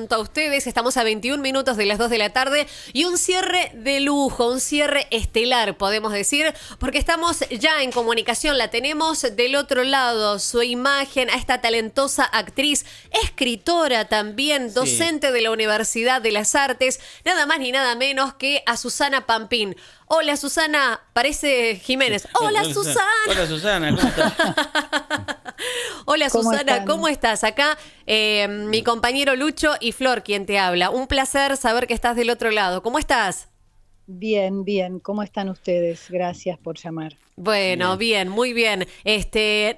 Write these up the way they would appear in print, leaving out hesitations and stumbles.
junto a ustedes. Estamos a 21 minutos de las 2 de la tarde y un cierre de lujo, un cierre estelar, podemos decir, porque estamos ya en comunicación, la tenemos del otro lado, su imagen, a esta talentosa actriz, escritora también, docente de la Universidad de las Artes, nada más ni nada menos que a Susana Pampín. Hola Susana, parece Jiménez. Hola Susana. Hola Susana, ¿cómo estás? Hola ¿Cómo Susana, están? ¿cómo estás? Acá mi compañero Lucho y Flor quien te habla. Un placer saber que estás del otro lado. ¿Cómo estás? Bien, bien. ¿Cómo están ustedes? Gracias por llamar. Bueno, bien, muy bien.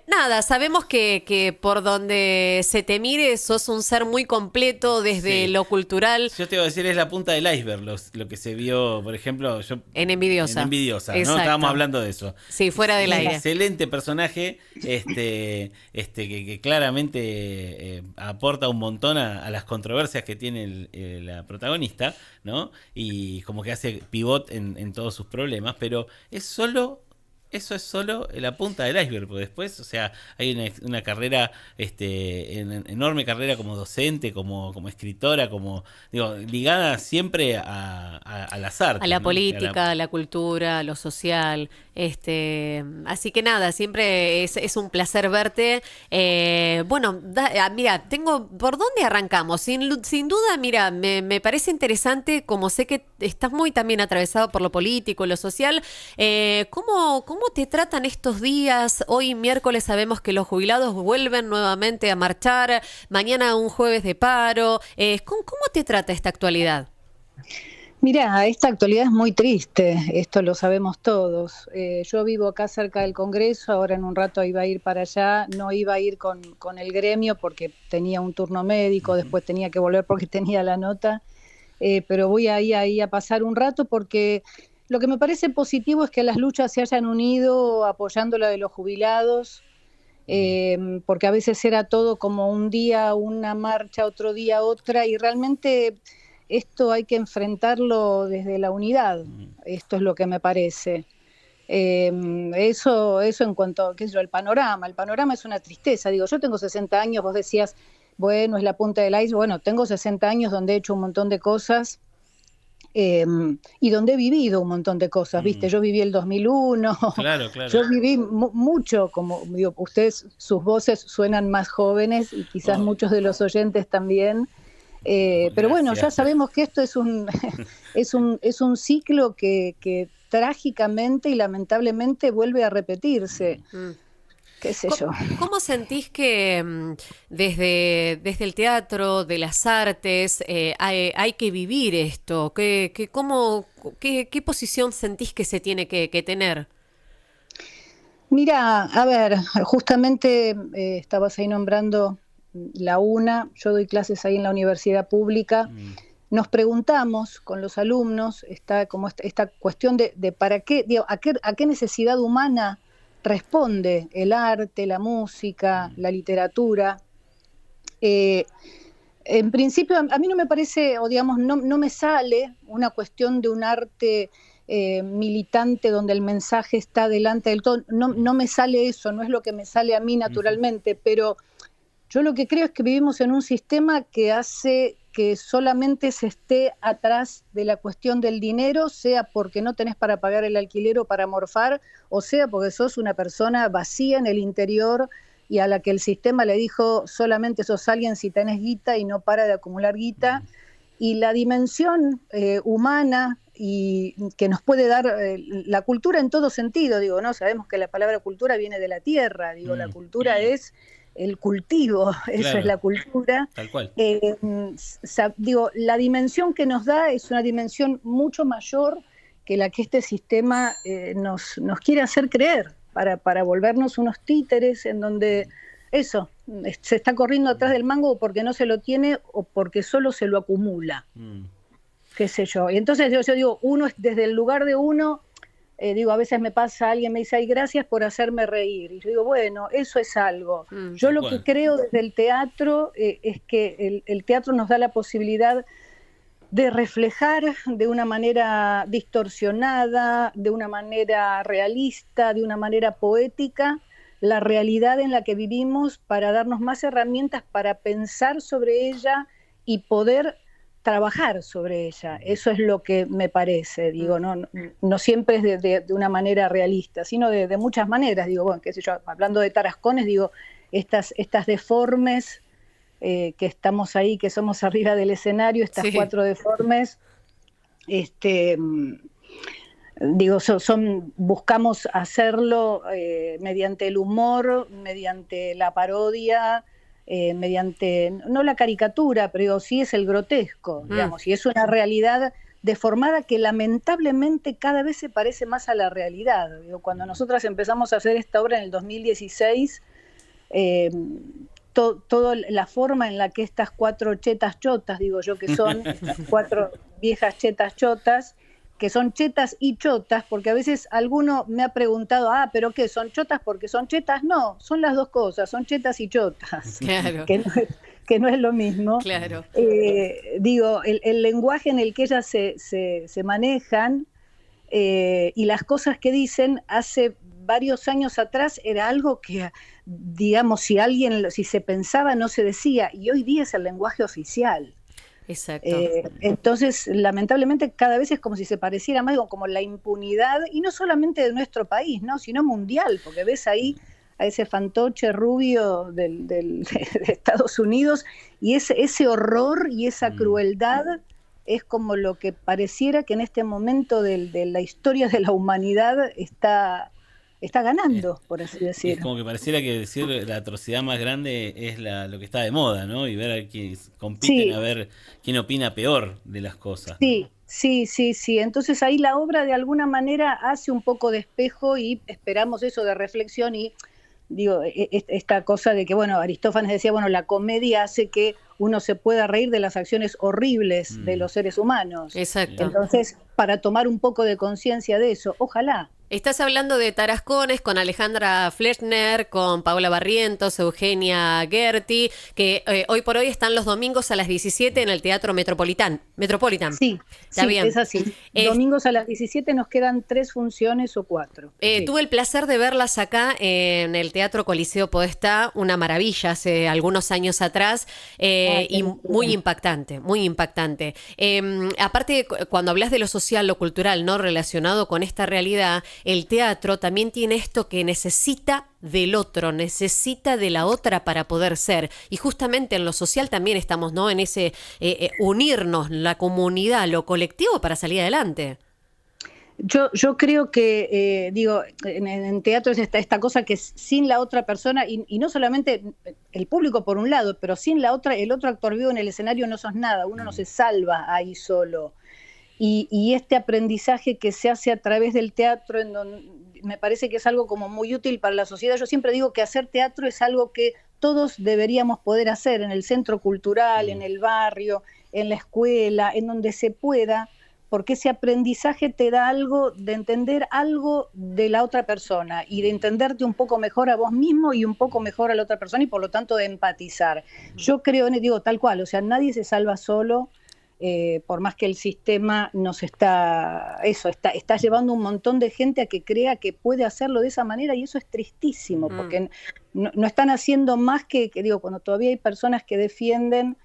Nada, sabemos que por donde se te mire sos un ser muy completo desde Sí. lo cultural. Yo te iba a decir, es la punta del iceberg lo que se vio, por ejemplo, En Envidiosa. En Envidiosa, ¿no? Exacto. Estábamos hablando de eso. Sí, fuera del aire. Excelente personaje, que claramente aporta un montón a las controversias que tiene la protagonista, ¿no? Y como que hace pivot en todos sus problemas, pero eso es solo la punta del iceberg, porque después, o sea, hay una carrera, enorme carrera como docente, como escritora, ligada siempre a las artes. A la ¿no? política, a la cultura, a lo social. Así que nada, siempre es un placer verte. Mira, ¿por dónde arrancamos? Sin duda, mira, me parece interesante, como sé que estás muy también atravesado por lo político, lo social. ¿Cómo te tratan estos días? Hoy miércoles sabemos que los jubilados vuelven nuevamente a marchar. Mañana un jueves de paro. ¿Cómo te trata esta actualidad? Mirá, esta actualidad es muy triste, esto lo sabemos todos. Yo vivo acá cerca del Congreso, ahora en un rato iba a ir para allá, no iba a ir con el gremio porque tenía un turno médico, después tenía que volver porque tenía la nota, pero voy ahí a pasar un rato porque lo que me parece positivo es que las luchas se hayan unido apoyando la de los jubilados, porque a veces era todo como un día una marcha, otro día otra, y realmente esto hay que enfrentarlo desde la unidad, esto es lo que me parece. Eso en cuanto, qué sé yo, el panorama es una tristeza, digo, yo tengo 60 años, vos decías, bueno, es la punta del iceberg, bueno, tengo 60 años donde he hecho un montón de cosas, y donde he vivido un montón de cosas, ¿viste? Yo viví el 2001, Claro. yo viví mucho, como digo, ustedes, sus voces suenan más jóvenes y quizás muchos de los oyentes también, pero bueno, ya sabemos que esto es un, es un ciclo que trágicamente y lamentablemente vuelve a repetirse. Qué sé yo. ¿Cómo sentís que desde el teatro, de las artes, hay que vivir esto? ¿Qué posición sentís que se tiene que tener? Mira, a ver, justamente estabas ahí nombrando la UNA, yo doy clases ahí en la universidad pública. Nos preguntamos con los alumnos esta cuestión de para qué, digo, a qué necesidad humana responde el arte, la música, la literatura. En principio, a mí no me parece, o digamos, no me sale una cuestión de un arte militante donde el mensaje está delante del todo. No me sale eso, no es lo que me sale a mí naturalmente, pero yo lo que creo es que vivimos en un sistema que hace que solamente se esté atrás de la cuestión del dinero, sea porque no tenés para pagar el alquiler o para morfar, o sea porque sos una persona vacía en el interior y a la que el sistema le dijo solamente sos alguien si tenés guita y no para de acumular guita. Y la dimensión humana y que nos puede dar la cultura en todo sentido, digo, ¿no? Sabemos que la palabra cultura viene de la tierra, digo, la cultura es el cultivo, eso Claro, es la cultura. tal cual. Digo, la dimensión que nos da es una dimensión mucho mayor que la que este sistema nos quiere hacer creer, para volvernos unos títeres en donde eso, se está corriendo atrás del mango porque no se lo tiene o porque solo se lo acumula, qué sé yo. Y entonces yo digo, uno es desde el lugar de uno. Digo, a veces me pasa, alguien me dice, ay, gracias por hacerme reír. Y yo digo, bueno, eso es algo. Yo lo que creo desde el teatro es que el teatro nos da la posibilidad de reflejar de una manera distorsionada, de una manera realista, de una manera poética, la realidad en la que vivimos para darnos más herramientas para pensar sobre ella y poder trabajar sobre ella. Eso es lo que me parece, digo, no siempre es de una manera realista, sino de muchas maneras, digo, bueno, qué sé yo, hablando de tarascones, digo, estas deformes que estamos ahí, que somos arriba del escenario, estas 4 deformes, digo, buscamos hacerlo mediante el humor, mediante la parodia, mediante, no la caricatura, pero sí es el grotesco, digamos, y es una realidad deformada que lamentablemente cada vez se parece más a la realidad. Digo, cuando nosotras empezamos a hacer esta obra en el 2016, toda la forma en la que estas 4 chetas chotas, digo yo que son, estas 4 viejas chetas chotas, que son chetas y chotas, porque a veces alguno me ha preguntado, ¿pero qué? ¿Son chotas porque son chetas? No, son las dos cosas, son chetas y chotas, claro. que no es lo mismo. Claro. Digo, el lenguaje en el que ellas se manejan y las cosas que dicen hace varios años atrás era algo que, digamos, si se pensaba no se decía, y hoy día es el lenguaje oficial. Exacto. Entonces, lamentablemente, cada vez es como si se pareciera más como la impunidad, y no solamente de nuestro país, ¿no? Sino mundial, porque ves ahí a ese fantoche rubio de Estados Unidos, y ese horror y esa crueldad es como lo que pareciera que en este momento de la historia de la humanidad está ganando, por así decirlo. Es como que pareciera que decir la atrocidad más grande es lo que está de moda, ¿no? Y ver a quienes compiten, a ver quién opina peor de las cosas. Sí. Entonces ahí la obra de alguna manera hace un poco de espejo y esperamos eso de reflexión y digo, esta cosa de que, bueno, Aristófanes decía, bueno, la comedia hace que uno se pueda reír de las acciones horribles de los seres humanos. Exacto. Entonces, para tomar un poco de conciencia de eso, ojalá. Estás hablando de Tarascones con Alejandra Flechner, con Paola Barrientos, Eugenia Gerti, que hoy por hoy están los domingos a las 17 en el Teatro Metropolitan. Sí, bien. Es así. Domingos a las 17 nos quedan 3 funciones o 4. Tuve el placer de verlas acá en el Teatro Coliseo Podestá, una maravilla, hace algunos años atrás, y muy impactante, muy impactante. Aparte, cuando hablas de lo social, lo cultural, ¿no? Relacionado con esta realidad, el teatro también tiene esto que necesita del otro, necesita de la otra para poder ser. Y justamente en lo social también estamos, ¿no? En ese unirnos, la comunidad, lo colectivo para salir adelante. Yo creo que, digo, en teatro es esta cosa que sin la otra persona, y no solamente el público por un lado, pero sin la otra, el otro actor vivo en el escenario no sos nada, uno no se salva ahí solo. Y este aprendizaje que se hace a través del teatro, en donde me parece que es algo como muy útil para la sociedad. Yo siempre digo que hacer teatro es algo que todos deberíamos poder hacer en el centro cultural, en el barrio, en la escuela, en donde se pueda, porque ese aprendizaje te da algo de entender algo de la otra persona y de entenderte un poco mejor a vos mismo y un poco mejor a la otra persona y por lo tanto de empatizar. Yo creo, digo tal cual, o sea, nadie se salva solo. Por más que el sistema nos está llevando un montón de gente a que crea que puede hacerlo de esa manera, y eso es tristísimo, porque no están haciendo más que digo, cuando todavía hay personas que defienden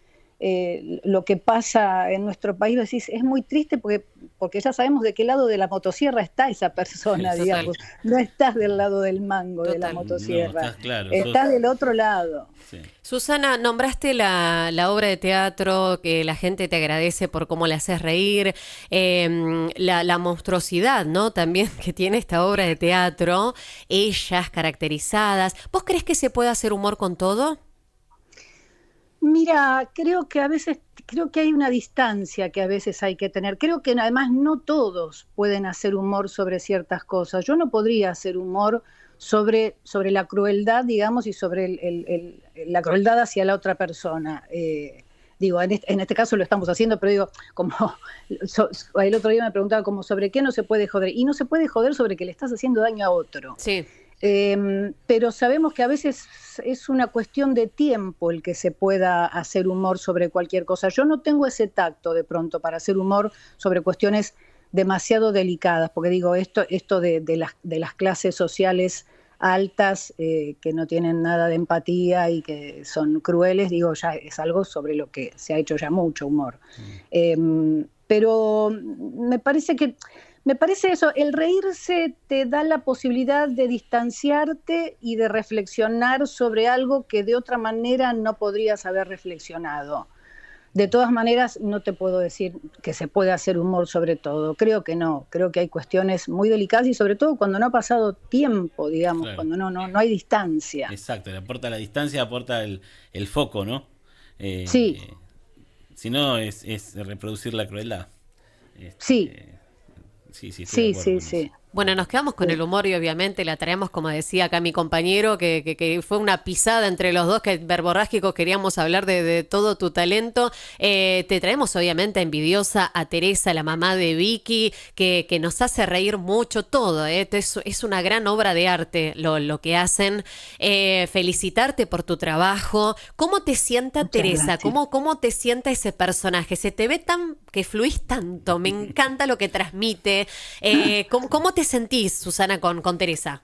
lo que pasa en nuestro país, decís, es muy triste porque ya sabemos de qué lado de la motosierra está esa persona, digamos. No estás del lado del mango de la motosierra, estás del otro lado. Sí. Susana, nombraste la obra de teatro, que la gente te agradece por cómo le haces reír, la monstruosidad, ¿no? También que tiene esta obra de teatro, ellas caracterizadas. ¿Vos crees que se puede hacer humor con todo? Mira, creo que hay una distancia que a veces hay que tener. Creo que además no todos pueden hacer humor sobre ciertas cosas. Yo no podría hacer humor sobre la crueldad, digamos, y sobre la crueldad hacia la otra persona. Digo, en este caso lo estamos haciendo, pero digo, como el otro día me preguntaba como sobre qué no se puede joder. Y no se puede joder sobre que le estás haciendo daño a otro. Sí. Pero sabemos que a veces es una cuestión de tiempo el que se pueda hacer humor sobre cualquier cosa. Yo no tengo ese tacto de pronto para hacer humor sobre cuestiones demasiado delicadas, porque digo, esto de las clases sociales altas, que no tienen nada de empatía y que son crueles, digo, ya es algo sobre lo que se ha hecho ya mucho humor. Pero me parece eso, el reírse te da la posibilidad de distanciarte y de reflexionar sobre algo que de otra manera no podrías haber reflexionado. De todas maneras, no te puedo decir que se puede hacer humor sobre todo. Creo que no. Creo que hay cuestiones muy delicadas y sobre todo cuando no ha pasado tiempo, digamos, claro. Cuando no hay distancia. Exacto, le aporta la distancia, aporta el foco, ¿no? Sí. Si no, es reproducir la crueldad. Sí. Sí. Bueno, nos quedamos con el humor y obviamente la traemos, como decía acá mi compañero, que fue una pisada entre los dos, que verborrágicos queríamos hablar de todo tu talento. Te traemos obviamente a Envidiosa, a Teresa, la mamá de Vicky, que nos hace reír mucho todo. Es una gran obra de arte lo que hacen. Felicitarte por tu trabajo. ¿Cómo te sienta Muchas Teresa? gracias. ¿Cómo te sienta ese personaje? Se te ve que fluís tanto, me encanta lo que transmite. ¿Cómo te sentís, Susana, con Teresa?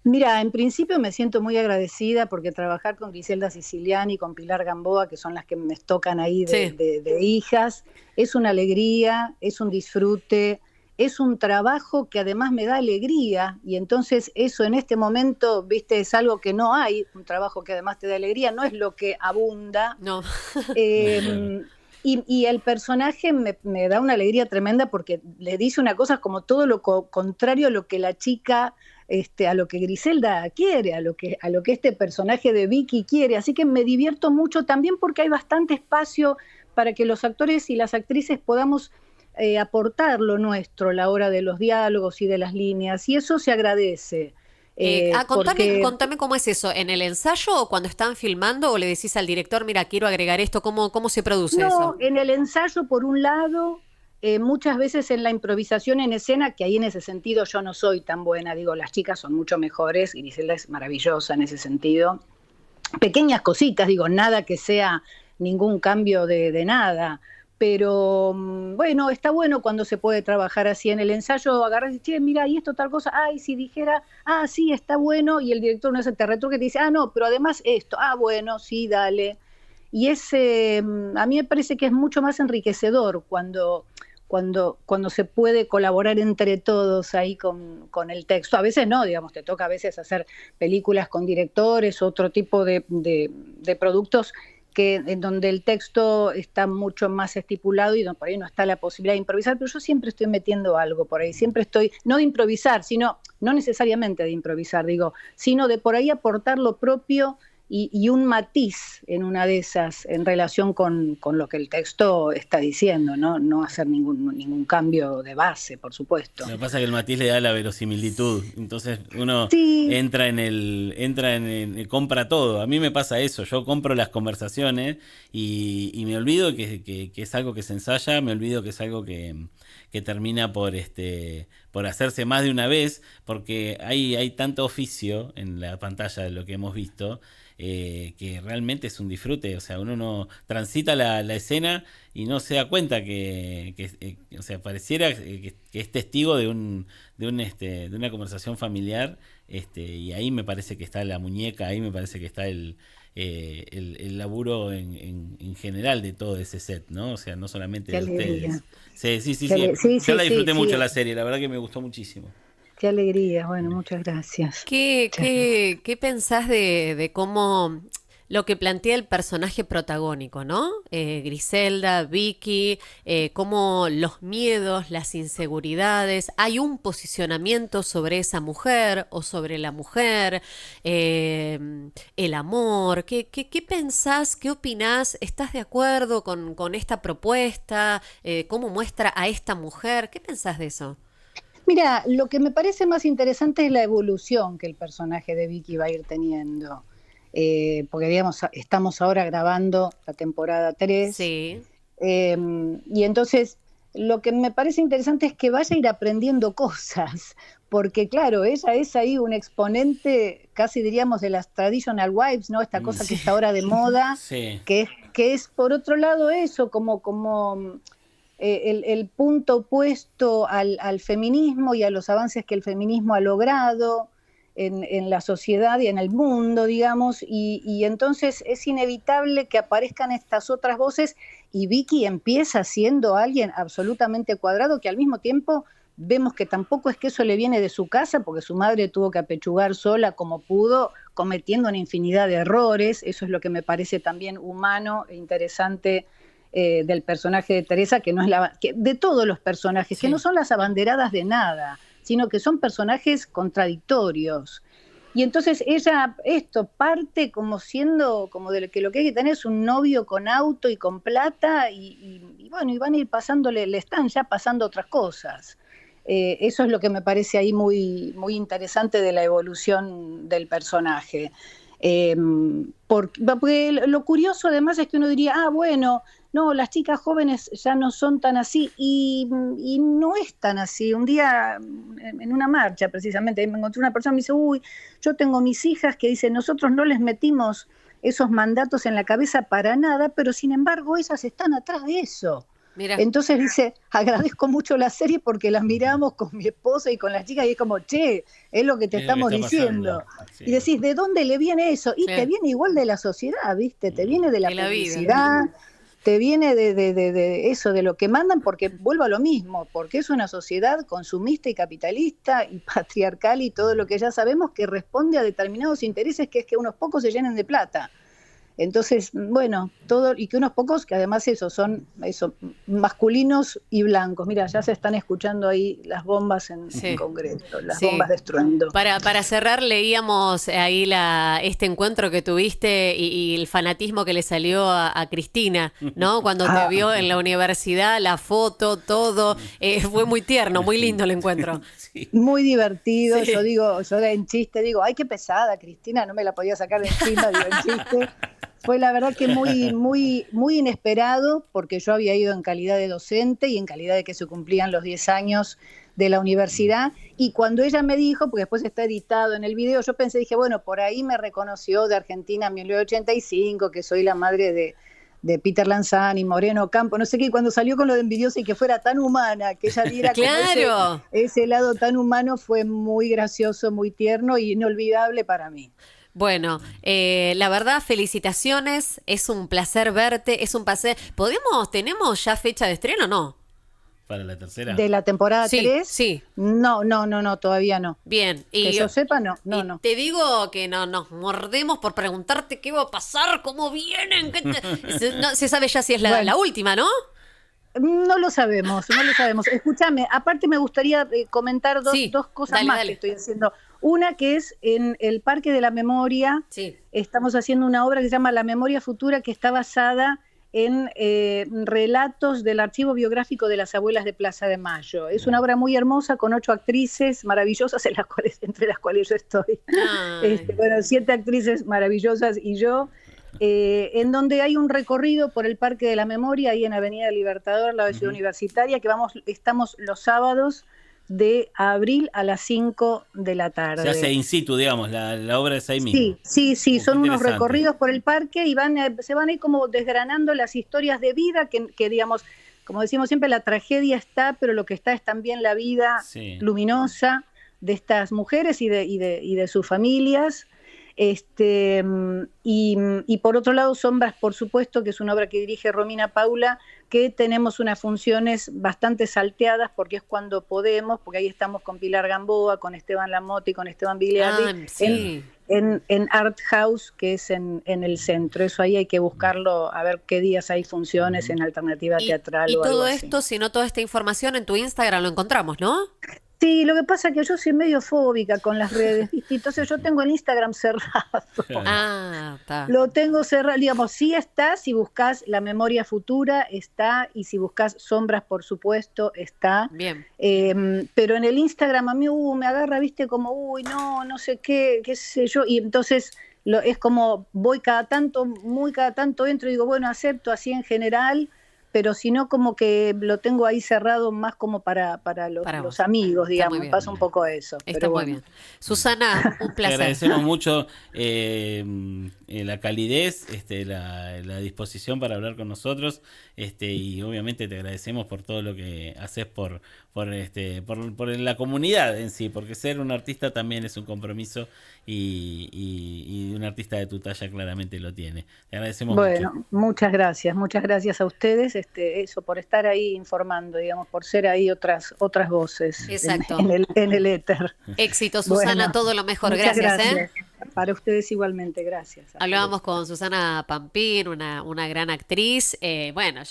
Mira, en principio me siento muy agradecida porque trabajar con Griselda Siciliani y con Pilar Gamboa, que son las que me tocan ahí de hijas, es una alegría, es un disfrute, es un trabajo que además me da alegría, y entonces eso en este momento, viste, es algo que no hay, un trabajo que además te da alegría, no es lo que abunda. No. Y el personaje me da una alegría tremenda porque le dice una cosa como todo lo contrario a lo que la chica, a lo que Griselda quiere, a lo que este personaje de Vicky quiere. Así que me divierto mucho también porque hay bastante espacio para que los actores y las actrices podamos aportar lo nuestro a la hora de los diálogos y de las líneas, y eso se agradece. Contame cómo es eso, ¿en el ensayo o cuando están filmando o le decís al director, mira, quiero agregar esto? ¿Cómo se produce eso? En el ensayo por un lado, muchas veces en la improvisación en escena, que ahí en ese sentido yo no soy tan buena, digo, las chicas son mucho mejores, y Griselda es maravillosa en ese sentido. Pequeñas cositas, digo, nada que sea ningún cambio de nada. Pero bueno, está bueno cuando se puede trabajar así. En el ensayo agarras y dices, che, mira, y esto tal cosa, ay, si dijera, sí, está bueno, y el director no se te retruque y te dice, no, pero además esto, bueno, sí, dale. Y a mí me parece que es mucho más enriquecedor cuando se puede colaborar entre todos ahí con el texto. A veces no, digamos, te toca a veces hacer películas con directores, otro tipo de productos en donde el texto está mucho más estipulado y donde por ahí no está la posibilidad de improvisar, pero yo siempre estoy metiendo algo por ahí, siempre estoy, no de improvisar, sino, no necesariamente de improvisar, digo, sino de por ahí aportar lo propio y un matiz en una de esas en relación con lo que el texto está diciendo, no hacer ningún cambio de base, por supuesto. Lo que pasa es que el matiz le da la verosimilitud, entonces uno compra todo. A mí me pasa eso, yo compro las conversaciones y me olvido que es algo que se ensaya, me olvido que es algo que termina por hacerse más de una vez, porque hay tanto oficio en la pantalla de lo que hemos visto, que realmente es un disfrute. O sea, uno no transita la escena y no se da cuenta o sea, pareciera que es testigo de una conversación familiar, y ahí me parece que está la muñeca, ahí me parece que está el laburo en general de todo ese set, ¿no? O sea, no solamente de ustedes. Sí. Yo la disfruté mucho la serie, la verdad que me gustó muchísimo. Qué alegría, bueno, muchas gracias. ¿Qué pensás de cómo lo que plantea el personaje protagónico, ¿no? Griselda, Vicky, cómo los miedos, las inseguridades, hay un posicionamiento sobre esa mujer o sobre la mujer, el amor. ¿Qué pensás, qué opinás? ¿Estás de acuerdo con esta propuesta? ¿Cómo muestra a esta mujer? ¿Qué pensás de eso? Mira, lo que me parece más interesante es la evolución que el personaje de Vicky va a ir teniendo. Porque digamos, estamos ahora grabando la temporada 3. Sí. Y entonces lo que me parece interesante es que vaya a ir aprendiendo cosas, porque claro, ella es ahí un exponente, casi diríamos, de las traditional wives, ¿no? Esta cosa que está ahora de moda, que es por otro lado eso, como el punto opuesto al feminismo y a los avances que el feminismo ha logrado. en la sociedad y en el mundo, digamos, y entonces es inevitable que aparezcan estas otras voces y Vicky empieza siendo alguien absolutamente cuadrado que al mismo tiempo vemos que tampoco es que eso le viene de su casa, porque su madre tuvo que apechugar sola como pudo, cometiendo una infinidad de errores. Eso es lo que me parece también humano e interesante del personaje de Teresa, que no es de todos los personajes, sí, que no son las abanderadas de nada, sino que son personajes contradictorios. Y entonces ella, esto parte como siendo, como de que lo que hay que tener es un novio con auto y con plata, y bueno, y van a ir pasándole, le están ya pasando otras cosas. Eso es lo que me parece ahí muy, muy interesante de la evolución del personaje. Porque lo curioso además es que uno diría, bueno, no, las chicas jóvenes ya no son tan así, y no es tan así. Un día en una marcha precisamente me encontré una persona y me dice, yo tengo mis hijas que dicen, nosotros no les metimos esos mandatos en la cabeza para nada, pero sin embargo ellas están atrás de eso. Mira. Entonces dice, agradezco mucho la serie porque la miramos con mi esposa y con las chicas y es como, che, es lo que te estamos diciendo. Sí. Y decís, ¿de dónde le viene eso? Y te viene igual de la sociedad, ¿viste? Te viene de la publicidad, te viene de eso, de lo que mandan, porque vuelvo a lo mismo, porque es una sociedad consumista y capitalista y patriarcal y todo lo que ya sabemos que responde a determinados intereses, que es que unos pocos se llenen de plata. Entonces, bueno, todo, y que unos pocos, que además son masculinos y blancos. Mira, ya se están escuchando ahí las bombas en Congreso, las bombas destruyendo. Para cerrar, leíamos ahí este encuentro que tuviste y el fanatismo que le salió a Cristina, ¿no? Cuando te vio en la universidad, la foto, todo. Fue muy tierno, muy lindo el encuentro. Muy divertido. Sí. Yo en chiste digo, ay, qué pesada, Cristina, no me la podía sacar de encima, digo, en chiste. Fue la verdad que muy, muy, muy inesperado, porque yo había ido en calidad de docente y en calidad de que se cumplían los 10 años de la universidad, y cuando ella me dijo, porque después está editado en el video, yo dije, bueno, por ahí me reconoció de Argentina en 1985, que soy la madre de Peter Lanzani, Moreno Campo, no sé qué, y cuando salió con lo de envidiosa y que fuera tan humana, que ella diera claro, ese lado tan humano, fue muy gracioso, muy tierno y inolvidable para mí. Bueno, la verdad, felicitaciones, es un placer verte, es un placer. ¿Tenemos ya fecha de estreno o no? ¿Para la tercera? ¿De la temporada 3? Sí. No, todavía no. Bien. Que yo sepa, no. Te digo que nos mordemos por preguntarte qué va a pasar, cómo vienen. No se sabe ya si es la última, ¿no? No lo sabemos. Escúchame, aparte me gustaría comentar dos cosas más que estoy haciendo. Una que es en el Parque de la Memoria, estamos haciendo una obra que se llama La Memoria Futura, que está basada en relatos del archivo biográfico de las abuelas de Plaza de Mayo. Es una obra muy hermosa con 8 actrices maravillosas, entre las cuales yo estoy. 7 actrices maravillosas y yo. En donde hay un recorrido por el Parque de la Memoria, ahí en Avenida Libertador, la Ciudad Universitaria, que estamos los sábados de abril a las 5 de la tarde. Se hace in situ, digamos, la obra es ahí mismo. Sí, son unos recorridos por el parque y se van a ir como desgranando las historias de vida que digamos, como decimos siempre, la tragedia está, pero lo que está es también la vida luminosa de estas mujeres y de sus familias. Y por otro lado, Sombras, por supuesto, que es una obra que dirige Romina Paula, que tenemos unas funciones bastante salteadas porque es cuando podemos, porque ahí estamos con Pilar Gamboa, con Esteban Lamotte y con Esteban Bigliardi en Art House, que es en el centro. Eso ahí hay que buscarlo, a ver qué días hay funciones en alternativa teatral. Y o todo algo así. esto, si no toda esta información en tu Instagram lo encontramos, ¿no? Sí, lo que pasa es que yo soy medio fóbica con las redes, ¿viste? Entonces yo tengo el Instagram cerrado. Está. Lo tengo cerrado, digamos, sí está, si buscas La Memoria Futura está, y si buscas Sombras, por supuesto, está. Bien. Pero en el Instagram a mí me agarra, ¿viste? Como, no sé qué sé yo, y entonces es como voy muy cada tanto entro y digo, bueno, acepto así en general, pero si no como que lo tengo ahí cerrado más como para los amigos, digamos, pasa un poco eso. Está muy bien. Susana, un placer. Te agradecemos mucho la calidez, la disposición para hablar con nosotros, y obviamente te agradecemos por todo lo que haces por la comunidad en sí, porque ser un artista también es un compromiso y un artista de tu talla claramente lo tiene. Te agradecemos mucho. Bueno, muchas gracias a ustedes, eso, por estar ahí informando, digamos, por ser ahí otras voces. Exacto. En el éter. Éxito, Susana, bueno, todo lo mejor. Gracias. Para ustedes igualmente, gracias. Hablábamos con Susana Pampín, una gran actriz.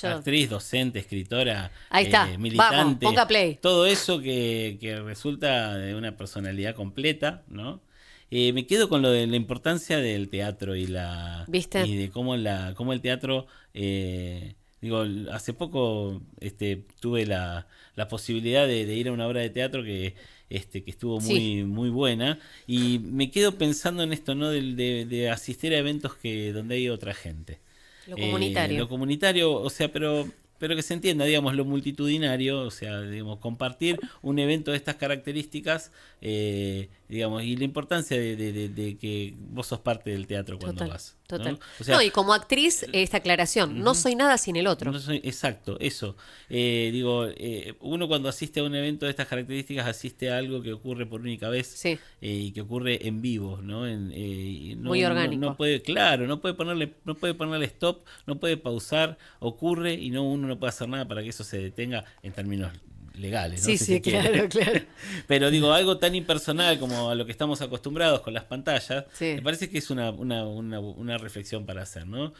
Actriz, docente, escritora, ahí está. Militante. Vamos, ponga play. Todo eso que resulta de una personalidad completa, ¿no? Me quedo con lo de la importancia del teatro y de cómo el teatro, hace poco tuve la posibilidad de ir a una obra de teatro que estuvo muy buena, y me quedo pensando en esto, ¿no? De asistir a eventos donde hay otra gente. Lo comunitario. Lo comunitario, o sea, pero que se entienda, digamos, lo multitudinario, o sea, digamos, compartir un evento de estas características, digamos, y la importancia de que vos sos parte del teatro cuando vas. Total. ¿No? O sea, y como actriz, esta aclaración, no soy nada sin el otro. Exacto, eso. Uno cuando asiste a un evento de estas características asiste a algo que ocurre por única vez, y que ocurre en vivo, ¿no? Muy orgánico. No puede ponerle stop, no puede pausar, ocurre y uno no puede hacer nada para que eso se detenga en términos legales, ¿no? Sí, claro. Pero algo tan impersonal como a lo que estamos acostumbrados con las pantallas, me parece que es una reflexión para hacer, ¿no?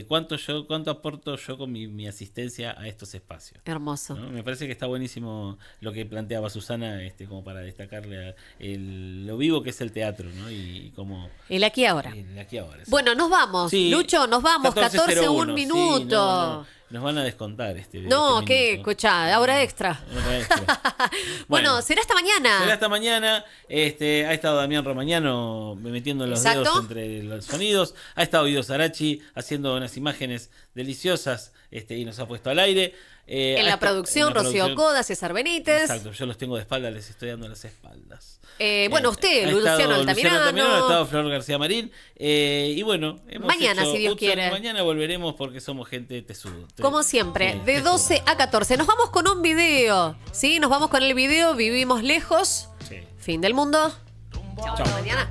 ¿Cuánto aporto yo con mi asistencia a estos espacios? Hermoso. ¿No? Me parece que está buenísimo lo que planteaba Susana, como para destacarle lo vivo que es el teatro, ¿no? Y como el aquí ahora. El aquí ahora. Bueno, nos vamos. Sí. Lucho, nos vamos. 14, un minuto. Sí, nos van a descontar No, ¿qué? Escuchá, hora extra. Bueno, será esta mañana. Será esta mañana. Ha estado Damián Romagnano metiendo los dedos entre los sonidos. Ha estado Guido Sarachi haciendo unas imágenes deliciosas, y nos ha puesto al aire. En la producción, Rocío Coda, César Benítez. Exacto, yo los tengo de espaldas, les estoy dando las espaldas. Usted, Luciano Altamirano. Ha estado Flor García Marín. Y bueno, mañana, si Dios quiere. Mañana volveremos porque somos gente tesudo. Como siempre, de 12 a 14. Nos vamos con un video. ¿Sí? Nos vamos con el video. Vivimos lejos. Sí. Fin del mundo. Chao. Mañana.